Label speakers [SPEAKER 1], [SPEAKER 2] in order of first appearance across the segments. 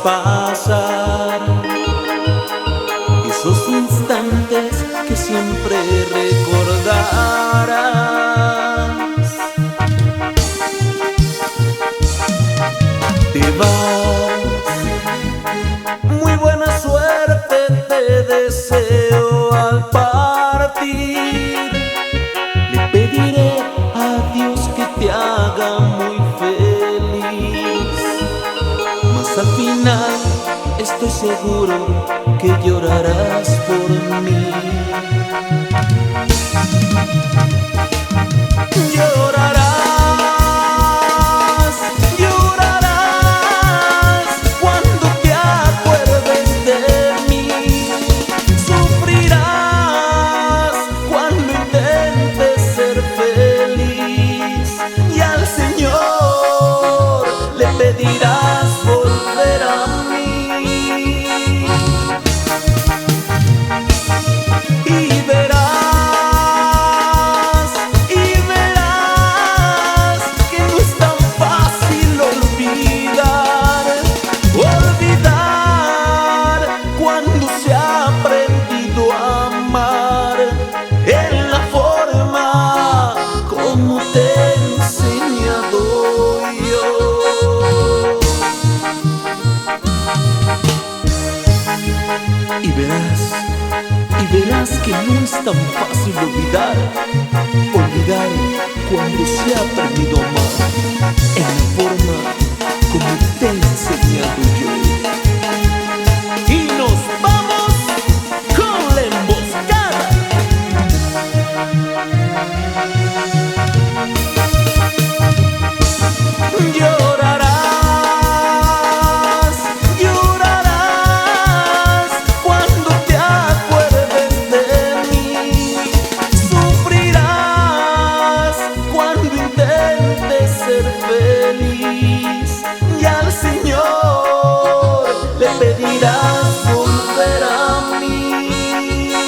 [SPEAKER 1] pasar esos instantes que siempre recordarás. Te vas, muy buena suerte te deseo al partir. Le pediré a Dios que te haga muy feliz, mas al final estoy seguro que llorarás por mí. Llorarás, llorarás cuando te acuerdes de mí. Sufrirás cuando intentes ser feliz, y al Señor le pedirás volver a mí. Y verás que no es tan fácil olvidar cuando se ha aprendido a amar en la forma como te he enseñado yo. Y nos vamos con la emboscada. Y al Señor le pedirás volver a mí.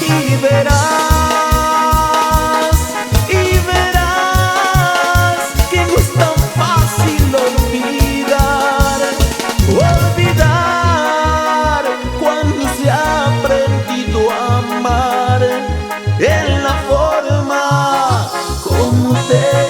[SPEAKER 1] Y verás que no es tan fácil olvidar cuando se ha aprendido a amar en la forma como te